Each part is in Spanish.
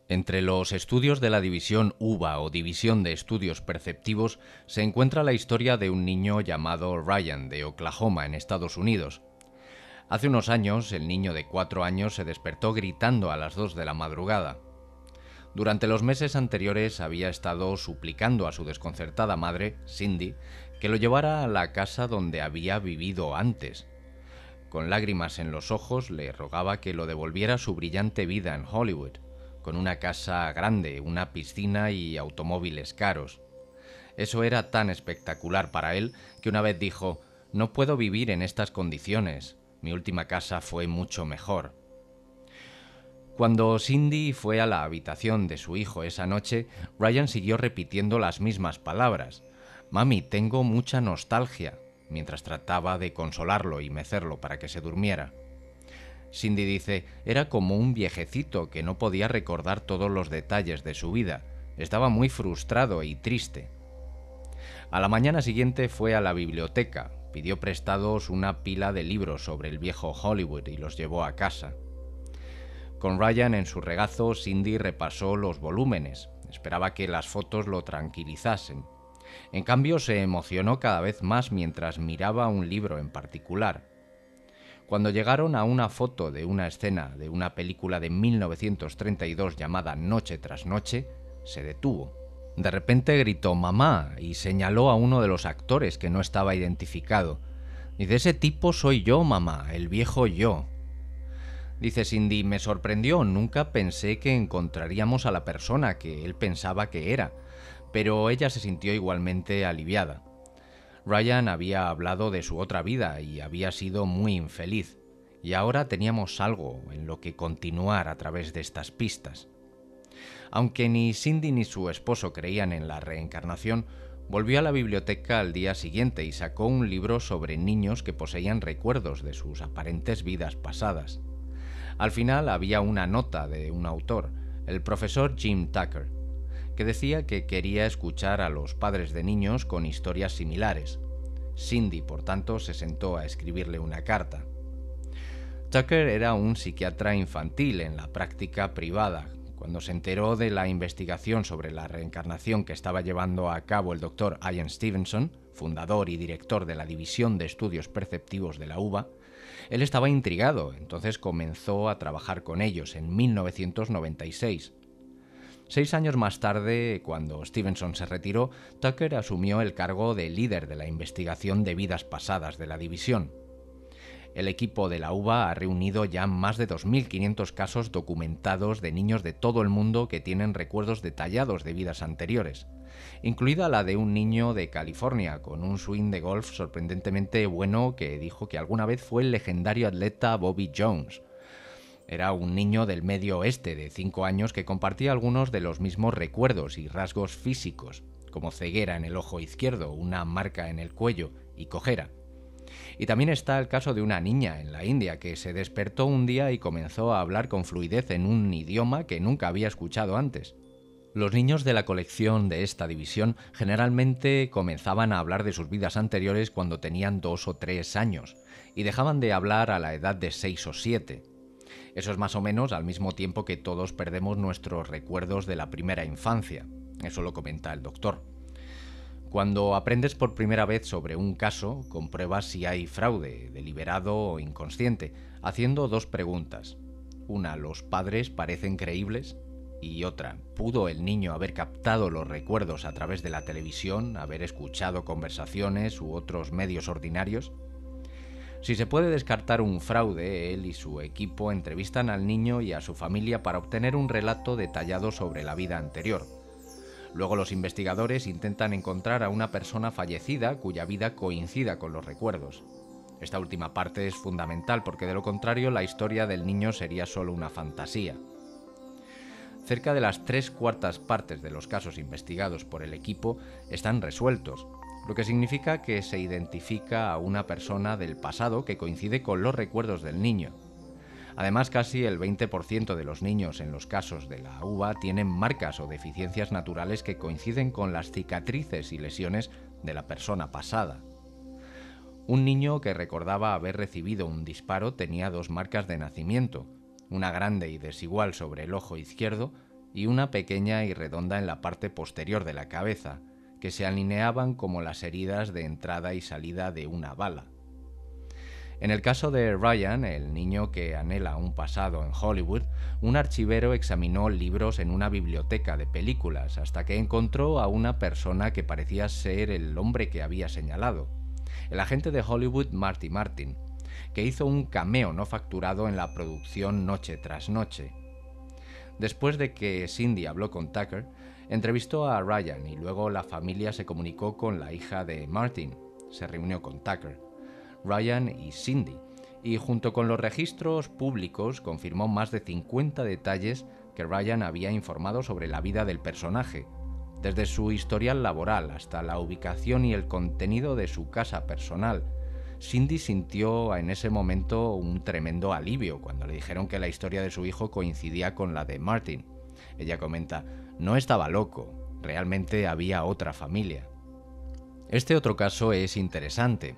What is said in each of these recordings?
Entre los estudios de la división UVA o División de Estudios Perceptivos se encuentra la historia de un niño llamado Ryan de Oklahoma, en Estados Unidos. Hace unos años, el niño de 4 años se despertó gritando a las 2 de la madrugada. Durante los meses anteriores había estado suplicando a su desconcertada madre, Cindy, que lo llevara a la casa donde había vivido antes. Con lágrimas en los ojos le rogaba que lo devolviera a su brillante vida en Hollywood, con una casa grande, una piscina y automóviles caros. Eso era tan espectacular para él que una vez dijo: «No puedo vivir en estas condiciones. Mi última casa fue mucho mejor». Cuando Cindy fue a la habitación de su hijo esa noche, Ryan siguió repitiendo las mismas palabras: «Mami, tengo mucha nostalgia», mientras trataba de consolarlo y mecerlo para que se durmiera. Cindy dice: «Era como un viejecito que no podía recordar todos los detalles de su vida. Estaba muy frustrado y triste». A la mañana siguiente fue a la biblioteca, pidió prestados una pila de libros sobre el viejo Hollywood y los llevó a casa. Con Ryan en su regazo, Cindy repasó los volúmenes. Esperaba que las fotos lo tranquilizasen. En cambio, se emocionó cada vez más mientras miraba un libro en particular. Cuando llegaron a una foto de una escena de una película de 1932 llamada Noche tras Noche, se detuvo. De repente gritó «¡Mamá!» y señaló a uno de los actores que no estaba identificado. Dice: «Ese tipo soy yo, mamá, el viejo yo». Dice Cindy: «Me sorprendió, nunca pensé que encontraríamos a la persona que él pensaba que era», pero ella se sintió igualmente aliviada. Ryan había hablado de su otra vida y había sido muy infeliz, y ahora teníamos algo en lo que continuar a través de estas pistas. Aunque ni Cindy ni su esposo creían en la reencarnación, volvió a la biblioteca al día siguiente y sacó un libro sobre niños que poseían recuerdos de sus aparentes vidas pasadas. Al final había una nota de un autor, el profesor Jim Tucker, que decía que quería escuchar a los padres de niños con historias similares. Cindy, por tanto, se sentó a escribirle una carta. Tucker era un psiquiatra infantil en la práctica privada. Cuando se enteró de la investigación sobre la reencarnación que estaba llevando a cabo el Dr. Ian Stevenson, fundador y director de la División de Estudios Perceptivos de la UVA, él estaba intrigado, entonces comenzó a trabajar con ellos en 1996. 6 años más tarde, cuando Stevenson se retiró, Tucker asumió el cargo de líder de la investigación de vidas pasadas de la división. El equipo de la UVA ha reunido ya más de 2.500 casos documentados de niños de todo el mundo que tienen recuerdos detallados de vidas anteriores, incluida la de un niño de California con un swing de golf sorprendentemente bueno que dijo que alguna vez fue el legendario atleta Bobby Jones. Era un niño del Medio Oeste de 5 años que compartía algunos de los mismos recuerdos y rasgos físicos, como ceguera en el ojo izquierdo, una marca en el cuello y cojera. Y también está el caso de una niña en la India que se despertó un día y comenzó a hablar con fluidez en un idioma que nunca había escuchado antes. Los niños de la colección de esta división generalmente comenzaban a hablar de sus vidas anteriores cuando tenían 2 o 3 años y dejaban de hablar a la edad de 6 o 7. Eso es más o menos al mismo tiempo que todos perdemos nuestros recuerdos de la primera infancia. Eso lo comenta el doctor. Cuando aprendes por primera vez sobre un caso, compruebas si hay fraude, deliberado o inconsciente, haciendo 2 preguntas. Una, ¿los padres parecen creíbles? Y otra, ¿pudo el niño haber captado los recuerdos a través de la televisión, haber escuchado conversaciones u otros medios ordinarios? Si se puede descartar un fraude, él y su equipo entrevistan al niño y a su familia para obtener un relato detallado sobre la vida anterior. Luego los investigadores intentan encontrar a una persona fallecida cuya vida coincida con los recuerdos. Esta última parte es fundamental porque de lo contrario la historia del niño sería solo una fantasía. Cerca de las 3/4 partes de los casos investigados por el equipo están resueltos, lo que significa que se identifica a una persona del pasado que coincide con los recuerdos del niño. Además, casi el 20% de los niños en los casos de la UVA tienen marcas o deficiencias naturales que coinciden con las cicatrices y lesiones de la persona pasada. Un niño que recordaba haber recibido un disparo tenía 2 marcas de nacimiento, una grande y desigual sobre el ojo izquierdo y una pequeña y redonda en la parte posterior de la cabeza, que se alineaban como las heridas de entrada y salida de una bala. En el caso de Ryan, el niño que anhela un pasado en Hollywood, un archivero examinó libros en una biblioteca de películas hasta que encontró a una persona que parecía ser el hombre que había señalado, el agente de Hollywood Marty Martin, que hizo un cameo no facturado en la producción Noche tras Noche. Después de que Cindy habló con Tucker, entrevistó a Ryan y luego la familia se comunicó con la hija de Martin. Se reunió con Tucker, Ryan y Cindy, y junto con los registros públicos confirmó más de 50 detalles que Ryan había informado sobre la vida del personaje, desde su historial laboral hasta la ubicación y el contenido de su casa personal. Cindy sintió en ese momento un tremendo alivio cuando le dijeron que la historia de su hijo coincidía con la de Martin. Ella comenta: no estaba loco, realmente había otra familia. Este otro caso es interesante.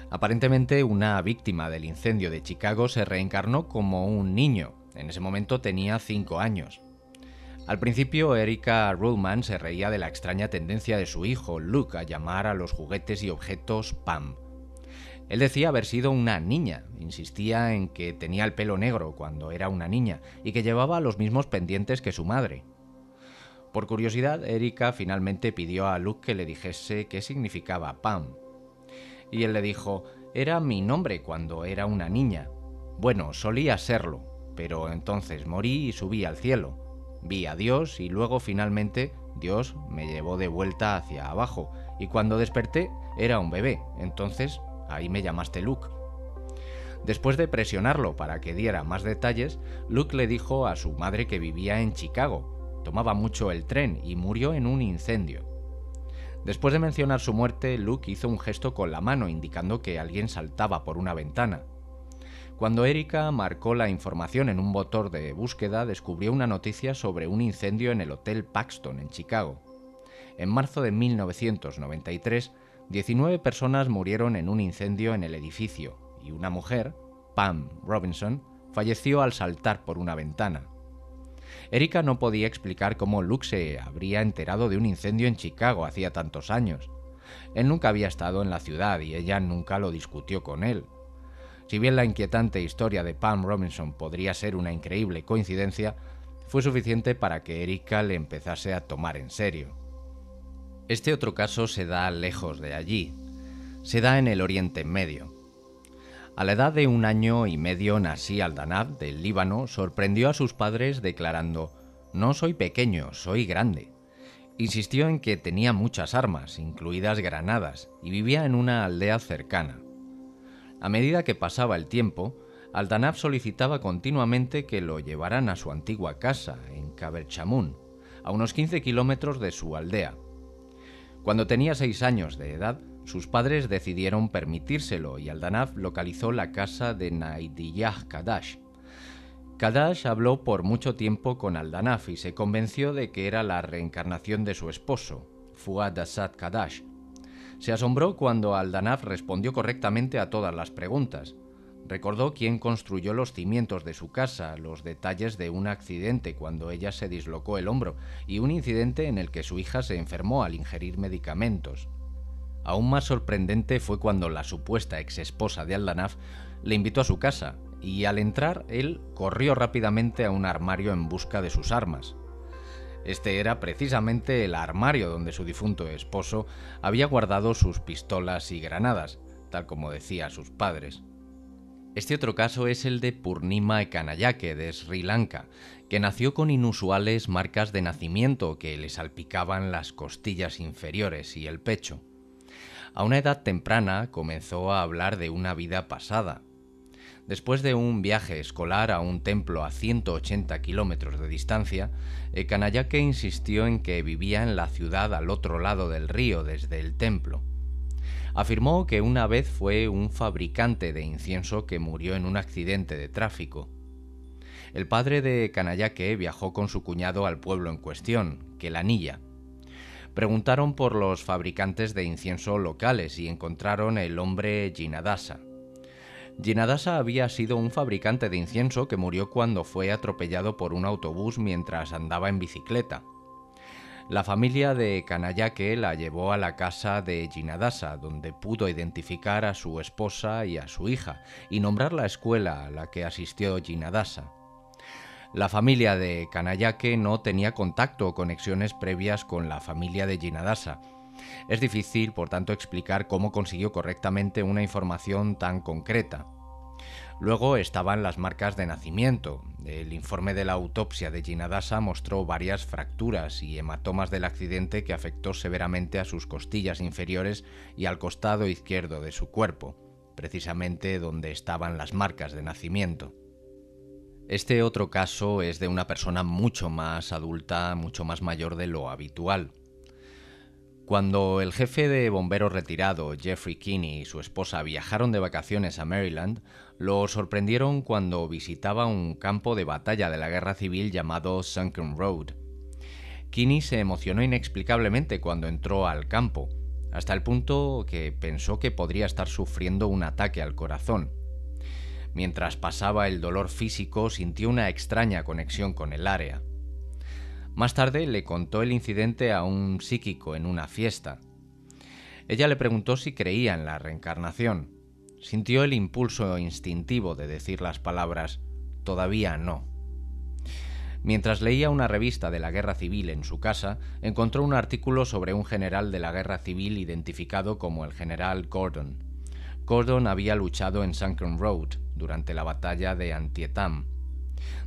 Aparentemente, una víctima del incendio de Chicago se reencarnó como un niño. En ese momento tenía 5 años. Al principio, Erica Ruhlman se reía de la extraña tendencia de su hijo, Luke, a llamar a los juguetes y objetos Pam. Él decía haber sido una niña, insistía en que tenía el pelo negro cuando era una niña y que llevaba los mismos pendientes que su madre. Por curiosidad, Erica finalmente pidió a Luke que le dijese qué significaba Pam. Y él le dijo: era mi nombre cuando era una niña. Bueno, solía serlo, pero entonces morí y subí al cielo. Vi a Dios y luego finalmente Dios me llevó de vuelta hacia abajo, y cuando desperté era un bebé, entonces ahí me llamaste Luke. Después de presionarlo para que diera más detalles, Luke le dijo a su madre que vivía en Chicago, tomaba mucho el tren y murió en un incendio. Después de mencionar su muerte, Luke hizo un gesto con la mano indicando que alguien saltaba por una ventana. Cuando Erica marcó la información en un motor de búsqueda, descubrió una noticia sobre un incendio en el Hotel Paxton en Chicago. En marzo de 1993, 19 personas murieron en un incendio en el edificio y una mujer, Pam Robinson, falleció al saltar por una ventana. Erica no podía explicar cómo Luke se habría enterado de un incendio en Chicago hacía tantos años. Él nunca había estado en la ciudad y ella nunca lo discutió con él. Si bien la inquietante historia de Pam Robinson podría ser una increíble coincidencia, fue suficiente para que Erica le empezase a tomar en serio. Este otro caso se da lejos de allí. Se da en el Oriente Medio. A la edad de 1 año y medio, Nasí Al-Danab, del Líbano, sorprendió a sus padres declarando: «No soy pequeño, soy grande». Insistió en que tenía muchas armas, incluidas granadas, y vivía en una aldea cercana. A medida que pasaba el tiempo, Al-Danab solicitaba continuamente que lo llevaran a su antigua casa, en Kaber-Chamun, a unos 15 kilómetros de su aldea. Cuando tenía 6 años de edad, sus padres decidieron permitírselo y Al-Danab localizó la casa de Naidiyah Kadash. Kadash habló por mucho tiempo con Al-Danab y se convenció de que era la reencarnación de su esposo, Fuad Asad Kadash. Se asombró cuando Al-Danab respondió correctamente a todas las preguntas. Recordó quién construyó los cimientos de su casa, los detalles de un accidente cuando ella se dislocó el hombro y un incidente en el que su hija se enfermó al ingerir medicamentos. Aún más sorprendente fue cuando la supuesta exesposa de Al-Danab le invitó a su casa y al entrar él corrió rápidamente a un armario en busca de sus armas. Este era precisamente el armario donde su difunto esposo había guardado sus pistolas y granadas, tal como decía a sus padres. Este otro caso es el de Purnima Ekanayake, de Sri Lanka, que nació con inusuales marcas de nacimiento que le salpicaban las costillas inferiores y el pecho. A una edad temprana comenzó a hablar de una vida pasada. Después de un viaje escolar a un templo a 180 kilómetros de distancia, Ekanayake insistió en que vivía en la ciudad al otro lado del río desde el templo. Afirmó que una vez fue un fabricante de incienso que murió en un accidente de tráfico. El padre de Ekanayake viajó con su cuñado al pueblo en cuestión, Kelanilla. Preguntaron por los fabricantes de incienso locales y encontraron el hombre Jinadasa. Jinadasa había sido un fabricante de incienso que murió cuando fue atropellado por un autobús mientras andaba en bicicleta. La familia de Kanayake la llevó a la casa de Jinadasa, donde pudo identificar a su esposa y a su hija, y nombrar la escuela a la que asistió Jinadasa. La familia de Kanayake no tenía contacto o conexiones previas con la familia de Jinadasa. Es difícil, por tanto, explicar cómo consiguió correctamente una información tan concreta. Luego estaban las marcas de nacimiento. El informe de la autopsia de Jinadasa mostró varias fracturas y hematomas del accidente que afectó severamente a sus costillas inferiores y al costado izquierdo de su cuerpo, precisamente donde estaban las marcas de nacimiento. Este otro caso es de una persona mucho más adulta, mucho más mayor de lo habitual. Cuando el jefe de bomberos retirado, Jeffrey Kinney, y su esposa viajaron de vacaciones a Maryland, lo sorprendieron cuando visitaba un campo de batalla de la guerra civil llamado Sunken Road. Kinney se emocionó inexplicablemente cuando entró al campo, hasta el punto que pensó que podría estar sufriendo un ataque al corazón. Mientras pasaba el dolor físico, sintió una extraña conexión con el área. Más tarde le contó el incidente a un psíquico en una fiesta. Ella le preguntó si creía en la reencarnación. Sintió el impulso instintivo de decir las palabras «todavía no». Mientras leía una revista de la guerra civil en su casa, encontró un artículo sobre un general de la guerra civil identificado como el general Gordon. Gordon había luchado en Sunken Road durante la batalla de Antietam.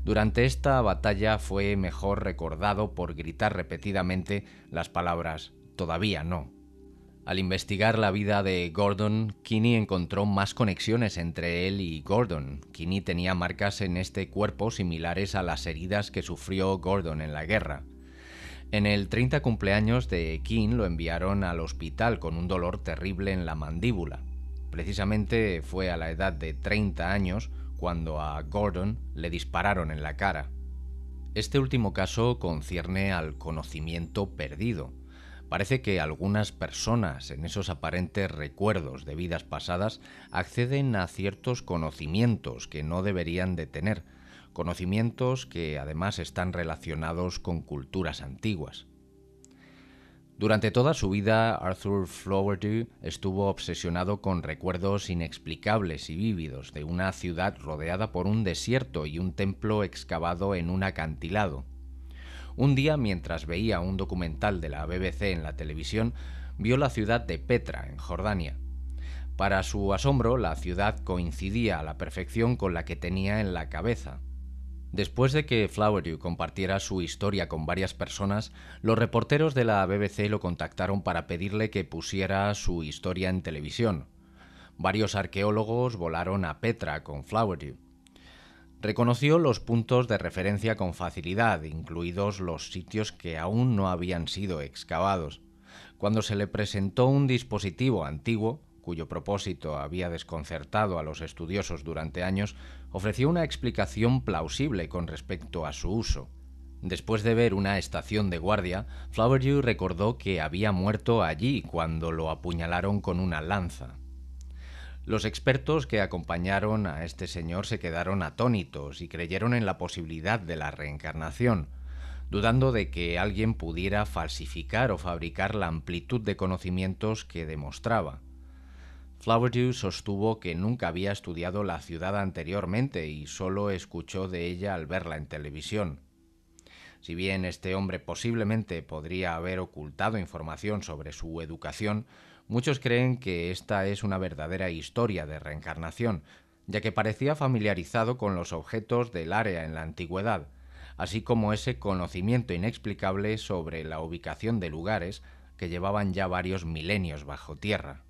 Durante esta batalla fue mejor recordado por gritar repetidamente las palabras «todavía no». Al investigar la vida de Gordon, Kinney encontró más conexiones entre él y Gordon. Kinney tenía marcas en este cuerpo similares a las heridas que sufrió Gordon en la guerra. En el 30 cumpleaños de King lo enviaron al hospital con un dolor terrible en la mandíbula. Precisamente fue a la edad de 30 años cuando a Gordon le dispararon en la cara. Este último caso concierne al conocimiento perdido. Parece que algunas personas en esos aparentes recuerdos de vidas pasadas acceden a ciertos conocimientos que no deberían de tener, conocimientos que además están relacionados con culturas antiguas. Durante toda su vida, Arthur Flowerdew estuvo obsesionado con recuerdos inexplicables y vívidos de una ciudad rodeada por un desierto y un templo excavado en un acantilado. Un día, mientras veía un documental de la BBC en la televisión, vio la ciudad de Petra, en Jordania. Para su asombro, la ciudad coincidía a la perfección con la que tenía en la cabeza. Después de que Flowerdew compartiera su historia con varias personas, los reporteros de la BBC lo contactaron para pedirle que pusiera su historia en televisión. Varios arqueólogos volaron a Petra con Flowerdew. Reconoció los puntos de referencia con facilidad, incluidos los sitios que aún no habían sido excavados. Cuando se le presentó un dispositivo antiguo, cuyo propósito había desconcertado a los estudiosos durante años, ofreció una explicación plausible con respecto a su uso. Después de ver una estación de guardia, Flowerdew recordó que había muerto allí cuando lo apuñalaron con una lanza. Los expertos que acompañaron a este señor se quedaron atónitos y creyeron en la posibilidad de la reencarnación, dudando de que alguien pudiera falsificar o fabricar la amplitud de conocimientos que demostraba. Flowerdew sostuvo que nunca había estudiado la ciudad anteriormente y solo escuchó de ella al verla en televisión. Si bien este hombre posiblemente podría haber ocultado información sobre su educación, muchos creen que esta es una verdadera historia de reencarnación, ya que parecía familiarizado con los objetos del área en la antigüedad, así como ese conocimiento inexplicable sobre la ubicación de lugares que llevaban ya varios milenios bajo tierra.